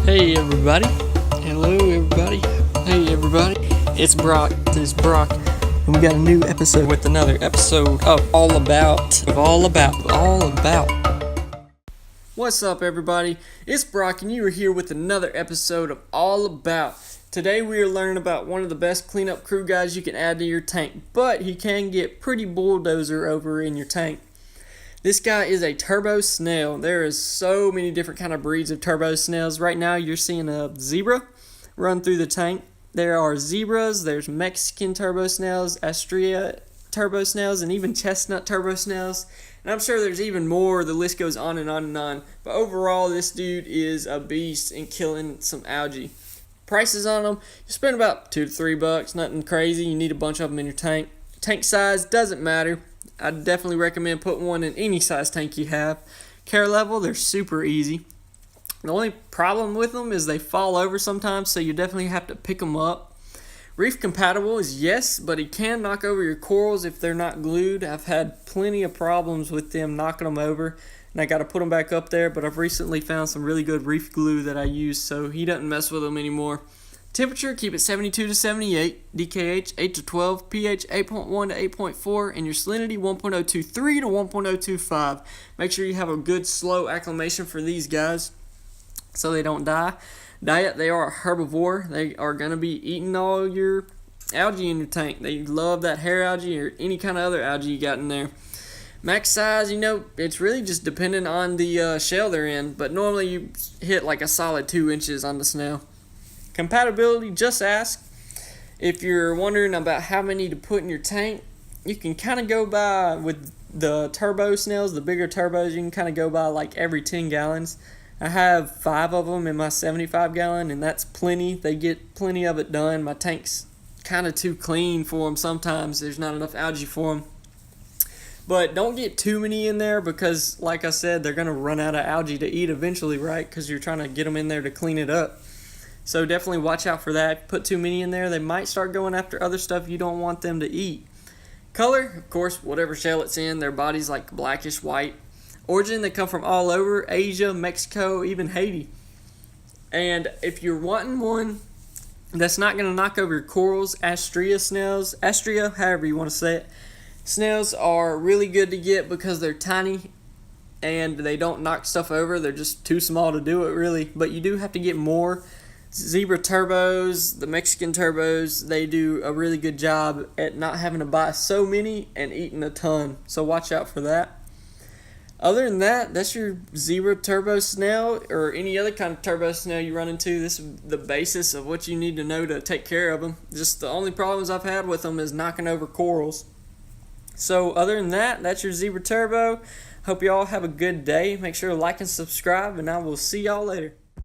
Hey everybody. Hello everybody. Hey everybody. It's Brock. And we got a new episode with another episode of All About. What's up everybody? It's Brock and you are here with another episode of All About. Today we are learning about one of the best cleanup crew guys you can add to your tank, but he can get pretty bulldozer over in your tank. This guy is a turbo snail. There is so many different kind of breeds of turbo snails. Right now you're seeing a zebra run through the tank. There are zebras, there's Mexican turbo snails, Astraea turbo snails, and even chestnut turbo snails. And I'm sure there's even more. The list goes on and on and on. But overall, this dude is a beast in killing some algae. Prices on them, you spend about $2 to $3. Nothing crazy. You need a bunch of them in your tank. Tank size doesn't matter. I definitely recommend putting one in any size tank you have. Care level, they're super easy. The only problem with them is they fall over sometimes, so you definitely have to pick them up. Reef compatible is yes, but he can knock over your corals if they're not glued. I've had plenty of problems with them knocking them over, and I got to put them back up there, but I've recently found some really good reef glue that I use, so he doesn't mess with them anymore. Temperature, keep it 72 to 78, DKH 8 to 12, pH 8.1 to 8.4, and your salinity 1.023 to 1.025. Make sure you have a good slow acclimation for these guys so they don't die. Diet, they are a herbivore. They are going to be eating all your algae in your tank. They love that hair algae or any kind of other algae you got in there. Max size, it's really just dependent on the shell they're in, but normally you hit like a solid 2 inches on the snail. Compatibility, just ask. If you're wondering about how many to put in your tank, you can kind of go by with the turbo snails, the bigger turbos, you can kind of go by like every 10 gallons. I have 5 of them in my 75 gallon, and that's plenty. They get plenty of it done. My tank's kind of too clean for them sometimes. There's not enough algae for them. But don't get too many in there because, like I said, they're going to run out of algae to eat eventually, right? Because you're trying to get them in there to clean it up. So definitely watch out for that. Put too many in there, they might start going after other stuff you don't want them to eat. Color, of course, whatever shell it's in. Their body's like blackish white. Origin, they come from all over, Asia, Mexico, even Haiti. And if you're wanting one that's not going to knock over your corals, Astraea, however you want to say it, snails are really good to get because they're tiny and they don't knock stuff over. They're just too small to do it, really. But you do have to get more. Zebra turbos, the Mexican turbos, they do a really good job at not having to buy so many and eating a ton. So watch out for that. Other than that, that's your zebra turbo snail or any other kind of turbo snail you run into. This is the basis of what you need to know to take care of them. Just the only problems I've had with them is knocking over corals. So other than that, that's your zebra turbo. Hope you all have a good day. Make sure to like and subscribe, and I will see y'all later.